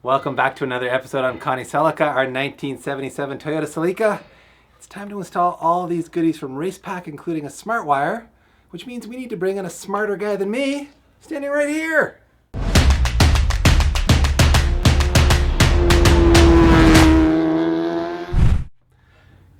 Welcome back to another episode on Connie Celica, our 1977 Toyota Celica. It's time to install all these goodies from Racepak, including a Smartwire, which means we need to bring in a smarter guy than me, standing right here.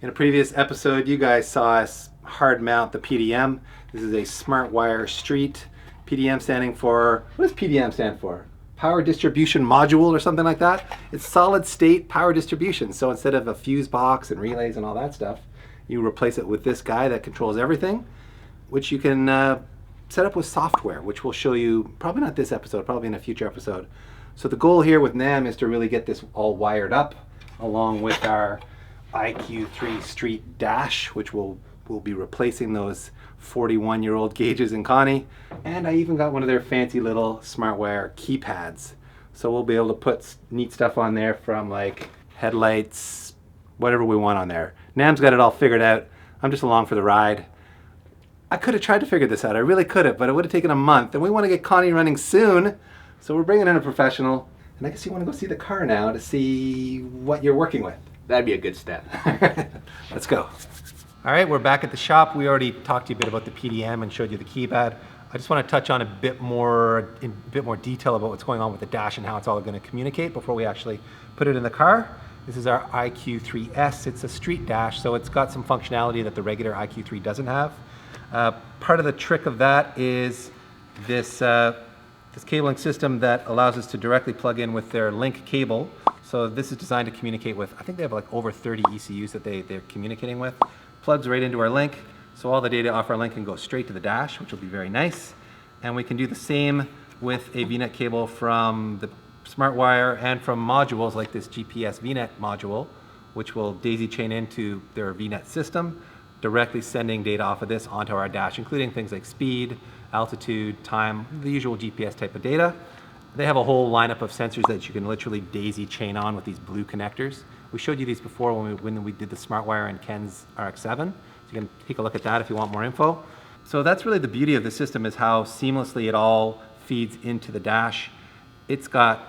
In a previous episode, you guys saw us hard mount the PDM. This is a Smartwire Street. PDM standing for, what does PDM stand for? Power distribution module or something like that. It's solid state power distribution. So instead of a fuse box and relays and all that stuff, you replace it with this guy that controls everything, which you can set up with software, which we'll show you, probably not this episode, probably in a future episode. So the goal here with NAM is to really get this all wired up along with our IQ3 Street dash, which we'll be replacing those 41-year-old gauges in Connie. And I even got one of their fancy little Smartwire keypads. So we'll be able to put neat stuff on there from like headlights, whatever we want on there. NAM's got it all figured out. I'm just along for the ride. I could have tried to figure this out. I really could have, but it would have taken a month. And we want to get Connie running soon. So we're bringing in a professional. And I guess you want to go see the car now to see what you're working with. That'd be a good step. Let's go. All right, we're back at the shop. We already talked to you a bit about the PDM and showed you the keypad. I just want to touch on in a bit more detail about what's going on with the dash and how it's all going to communicate before we actually put it in the car. This is our IQ3S. It's a street dash, so it's got some functionality that the regular IQ3 doesn't have. Part of the trick of that is this cabling system that allows us to directly plug in with their link cable. So this is designed to communicate with, I think they have like over 30 ECUs that they're communicating with. Plugs right into our link, so all the data off our link can go straight to the dash, which will be very nice. And we can do the same with a VNet cable from the Smartwire and from modules like this GPS VNet module, which will daisy chain into their VNet system, directly sending data off of this onto our dash, including things like speed, altitude, time, the usual GPS type of data. They have a whole lineup of sensors that you can literally daisy chain on with these blue connectors. We showed you these before when we did the Smartwire and Ken's RX-7. So you can take a look at that if you want more info. So that's really the beauty of the system, is how seamlessly it all feeds into the dash. It's got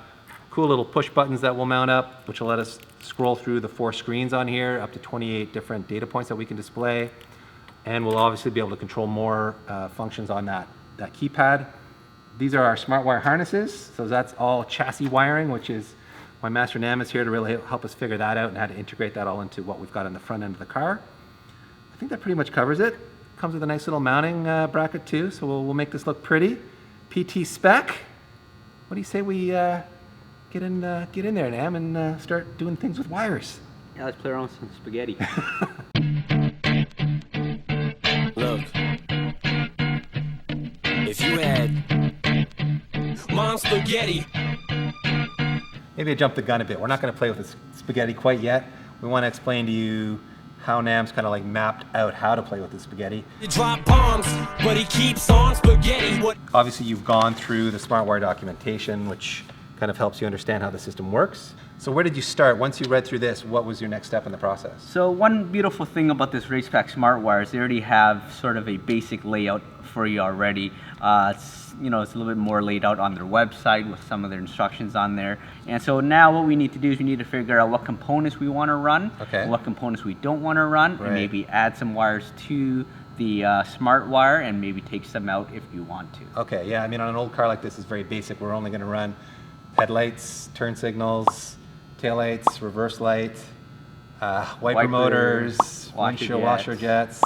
cool little push buttons that will mount up, which will let us scroll through the 4 screens on here, up to 28 different data points that we can display. And we'll obviously be able to control more functions on that keypad. These are our Smartwire harnesses. So that's all chassis wiring, which is my master NAM is here to really help us figure that out and how to integrate that all into what we've got on the front end of the car. I think that pretty much covers it. Comes with a nice little mounting bracket too, so we'll make this look pretty. PT spec. What do you say we get in there, NAM, and start doing things with wires? Yeah, let's play around with some spaghetti. Look, if you had mom spaghetti. Maybe I jumped the gun a bit. We're not going to play with this spaghetti quite yet. We want to explain to you how NAM's kind of like mapped out how to play with the spaghetti. You drop bombs, but he keeps on spaghetti. What? Obviously, you've gone through the Smartwire documentation, which kind of helps you understand how the system works. So where did you start? Once you read through this, what was your next step in the process? So one beautiful thing about this Racepak Smartwire is they already have sort of a basic layout for you already. It's a little bit more laid out on their website with some of their instructions on there. And so now what we need to do is we need to figure out what components we want to run, okay, what components we don't want to run, right, and maybe add some wires to the Smartwire and maybe take some out if you want to. Okay, yeah, I mean on an old car like this, it's very basic. We're only going to run headlights, turn signals, taillights, reverse light, wiper motors, windshield washer jets.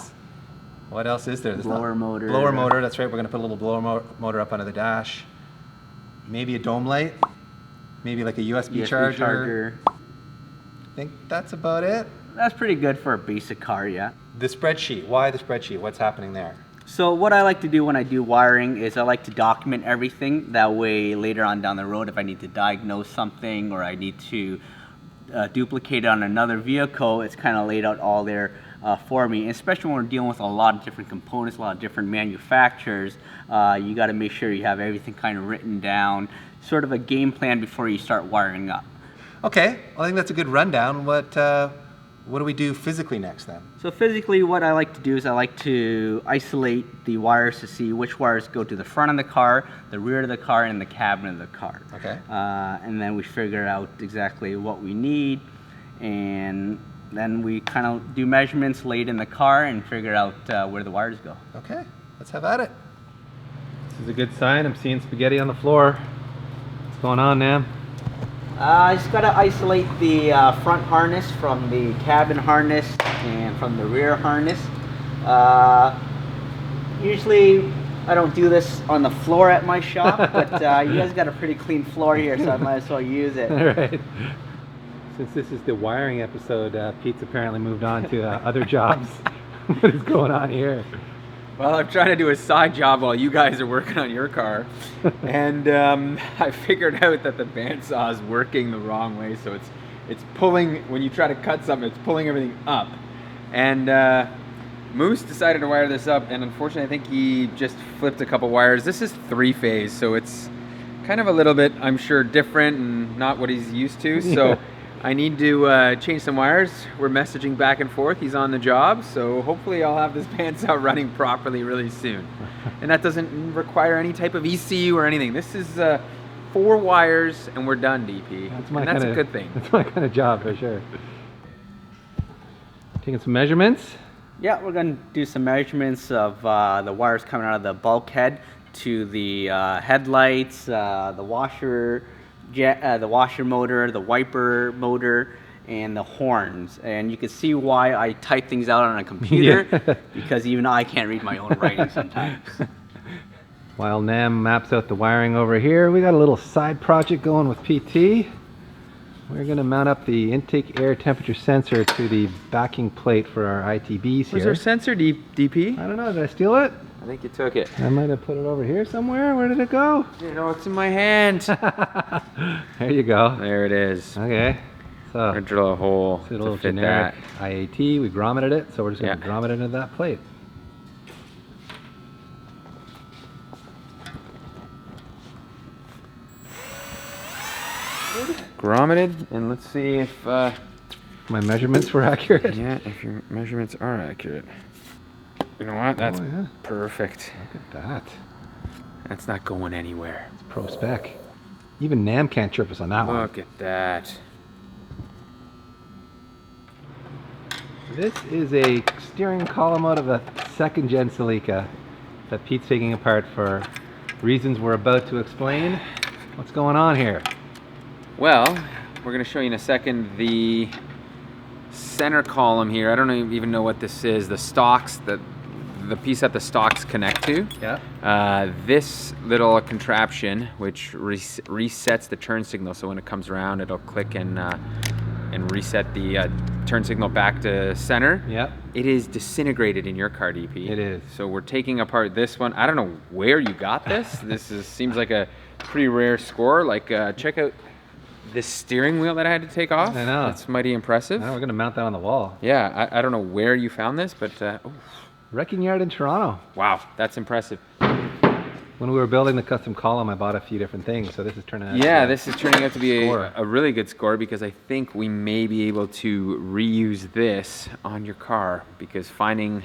What else is there? Blower motor. Blower motor, that's right. We're going to put a little blower motor up onto the dash. Maybe a dome light. Maybe like a USB charger. I think that's about it. That's pretty good for a basic car, yeah. The spreadsheet. Why the spreadsheet? What's happening there? So what I like to do when I do wiring is I like to document everything. That way later on down the road, if I need to diagnose something or I need to duplicate it on another vehicle, it's kind of laid out all there for me. And especially when we're dealing with a lot of different components, a lot of different manufacturers, you got to make sure you have everything kind of written down, sort of a game plan before you start wiring up. Okay, well, I think that's a good rundown. What what do we do physically next then? So physically, what I like to do is I like to isolate the wires to see which wires go to the front of the car, the rear of the car, and the cabin of the car. Okay. And then we figure out exactly what we need, and then we kind of do measurements late in the car and figure out where the wires go. Okay, let's have at it. This is a good sign. I'm seeing spaghetti on the floor. What's going on, Nam? I just got to isolate the front harness from the cabin harness and from the rear harness. Usually I don't do this on the floor at my shop, but you guys got a pretty clean floor here, so I might as well use it. All right. Since this is the wiring episode, Pete's apparently moved on to other jobs. What is going on here? Well, I'm trying to do a side job while you guys are working on your car, and I figured out that the bandsaw is working the wrong way, so it's pulling, when you try to cut something, it's pulling everything up. And Moose decided to wire this up, and unfortunately I think he just flipped a couple wires. This is 3-phase, so it's kind of a little bit, I'm sure, different and not what he's used to, so I need to change some wires. We're messaging back and forth. He's on the job, so hopefully I'll have this bandsaw running properly really soon. And that doesn't require any type of ECU or anything. This is 4 wires and we're done, DP. That's a good thing. That's my kind of job for sure. Taking some measurements. Yeah, we're going to do some measurements of the wires coming out of the bulkhead to the headlights, the washer motor, the wiper motor, and the horns. And you can see why I type things out on a computer, because even I can't read my own writing sometimes. While Nam maps out the wiring over here, we got a little side project going with PT. We're going to mount up the intake air temperature sensor to the backing plate for our ITBs here. Was there a sensor, DP? I don't know, did I steal it? I think you took it. I might have put it over here somewhere. Where did it go? You know, it's in my hand. There you go. There it is. Okay. So I'm gonna drill a hole it's a little to fit generic that. IAT. We grommeted it, so we're just going to Yeah. grommet it into that plate. Grommeted, and let's see if My measurements were accurate. yeah, if your measurements are accurate. You know what? That's yeah. perfect. Look at that. That's not going anywhere. It's pro spec. Even Nam can't trip us on that one. Look at that. This is a steering column out of a second gen Celica that Pete's taking apart for reasons we're about to explain. What's going on here? Well, we're going to show you in a second the center column here. I don't even know what this is. The stalks, the piece that the stalks connect to. Yeah. This little contraption, which resets the turn signal, so when it comes around, it'll click and reset the turn signal back to center. Yep. It is disintegrated in your car, DP. It is. So we're taking apart this one. I don't know where you got this. Seems like a pretty rare score. Like, check out this steering wheel that I had to take off. I know. That's mighty impressive. Now we're going to mount that on the wall. Yeah, I don't know where you found this, but Wrecking yard in Toronto. wow, that's impressive. When we were building the custom column, I bought a few different things, so this is turning out Yeah, to be this is turning out to be score. a really good score, because I think we may be able to reuse this on your car, because finding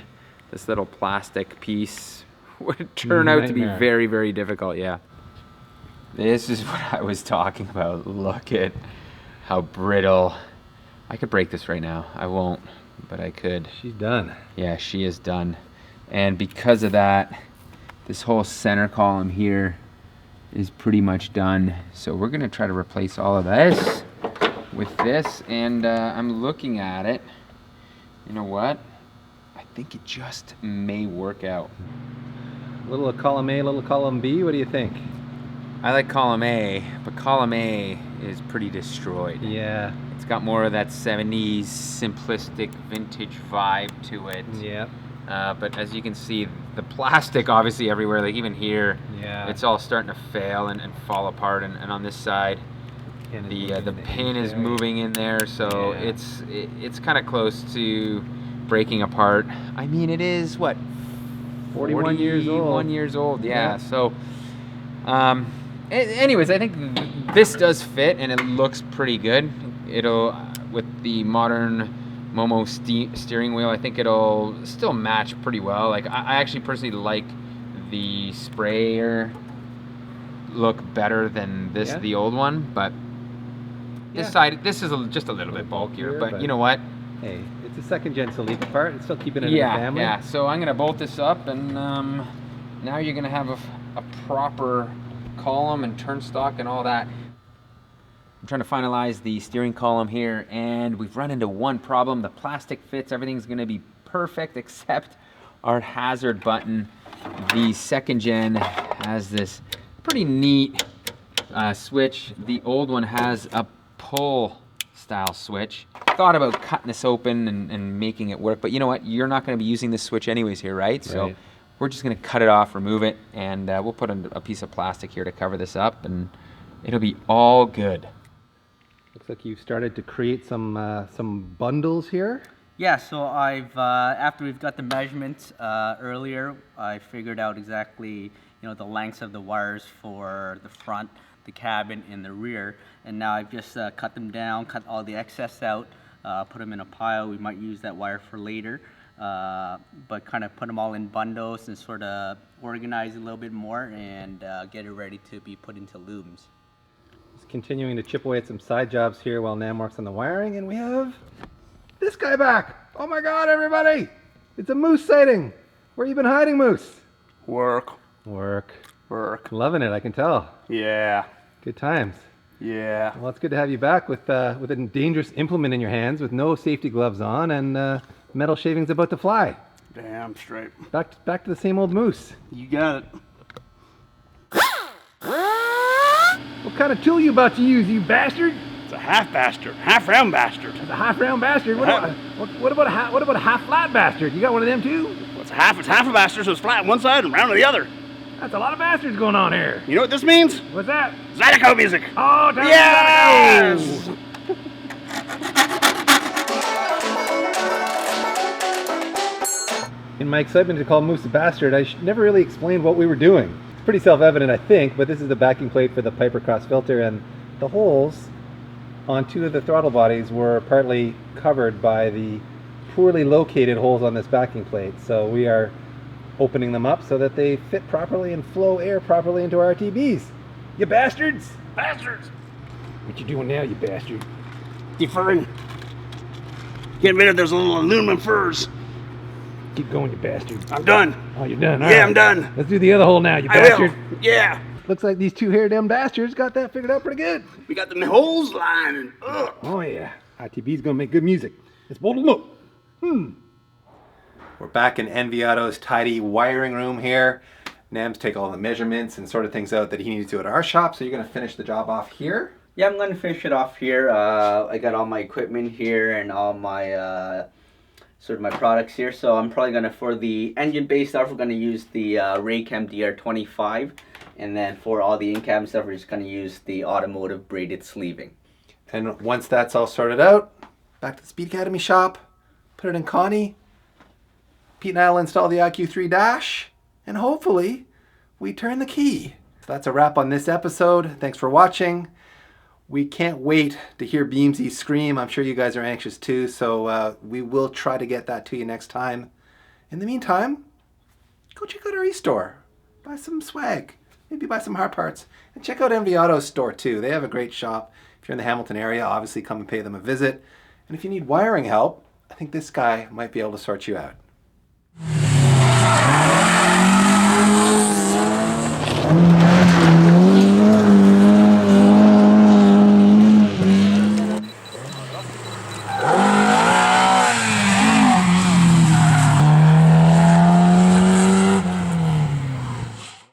this little plastic piece would turn out to be Nightmare. very, very difficult, yeah. This is what I was talking about. Look at how brittle. I could break this right now. I won't, but I could. She's done. Yeah, she is done. And because of that, this whole center column here is pretty much done. So we're gonna try to replace all of this with this, and I'm looking at it. You know what? I think it just may work out. Little column A, little column B. What do you think? I like column A, but column A is pretty destroyed. Yeah. It's got more of that 70s simplistic vintage vibe to it. Yeah. But as you can see, the plastic obviously everywhere, like even here, Yeah. it's all starting to fail and fall apart. And on this side, the pin is moving in there, so Yeah. it's kind of close to breaking apart. I mean, it is what, 41 years old. 41 years old, yeah. Yeah. So, anyways, I think this does fit and it looks pretty good. It'll, with the modern Momo steering wheel. I think it'll still match pretty well. Like I actually personally like the sprayer look better than this, the old one, but this side, this is just a little bit bulkier, but you know what? Hey, it's a second gen Celica part. It's still keeping it in the family. Yeah, so I'm gonna bolt this up, and now you're gonna have a proper column and turnstock and all that. I'm trying to finalize the steering column here, and we've run into one problem. The plastic fits, everything's gonna be perfect except our hazard button. The second gen has this pretty neat switch. The old one has a pull style switch. Thought about cutting this open and making it work, but you know what? You're not gonna be using this switch anyways here, right? So we're just gonna cut it off, remove it, and we'll put a piece of plastic here to cover this up, and it'll be all good. Looks like you've started to create some bundles here. Yeah, so I've after we've got the measurements earlier, I figured out exactly the lengths of the wires for the front, the cabin, and the rear, and now I've just cut them down, cut all the excess out, put them in a pile. We might use that wire for later, but kind of put them all in bundles and sort of organize a little bit more and get it ready to be put into looms. Just continuing to chip away at some side jobs here while Nam works on the wiring, and we have this guy back. Oh my God, everybody! It's a moose sighting. Where you been hiding, Moose? Work. Loving it, I can tell. Yeah. Good times. Yeah. Well, it's good to have you back with a dangerous implement in your hands with no safety gloves on and metal shavings about to fly. Damn straight. Back to the same old Moose. You got it. What kind of tool you about to use, you bastard? It's a half bastard. Half round bastard. It's a half round bastard. What about a half flat bastard? You got one of them too? Well, it's half a bastard, so it's flat on one side and round on the other. That's a lot of bastards going on here. You know what this means? What's that? Zydeco music. Oh, time yes! to In my excitement to call Moose a bastard, I never really explained what we were doing. It's pretty self-evident, I think, but this is the backing plate for the Piper cross filter, and the holes on two of the throttle bodies were partly covered by the poorly located holes on this backing plate. So we are opening them up so that they fit properly and flow air properly into our RTBs. You bastards! Bastards! What you doing now, you bastard? Deferring. Getting rid of those little aluminum furs. Keep going, you bastard. I'm done. Oh, you're done. All Yeah, right. I'm done. Let's do the other hole now, you I bastard. will. Yeah. Looks like these two hair-damn bastards got that figured out pretty good. We got the holes lined and Oh yeah, ITB's gonna make good music. Let's bolt them up. We're back in nvauto's tidy wiring room here. Nam's take all the measurements and sorted things out that he needs to do at our shop, so you're gonna finish the job off here? Yeah, I'm going to finish it off here. I got all my equipment here and all my sort of my products here. So I'm probably going to, for the engine base stuff, we're going to use the Raychem DR25. And then for all the in-cabin stuff, we're just going to use the automotive braided sleeving. And once that's all sorted out, back to the Speed Academy shop, put it in Connie. Pete and I will install the IQ3 dash, and hopefully we turn the key. So that's a wrap on this episode. Thanks for watching. We can't wait to hear Beamsy scream. I'm sure you guys are anxious too, so we will try to get that to you next time. In the meantime, go check out our e-store. Buy some swag. Maybe buy some hard parts. And check out nvauto's store too. They have a great shop. If you're in the Hamilton area, obviously come and pay them a visit. And if you need wiring help, I think this guy might be able to sort you out.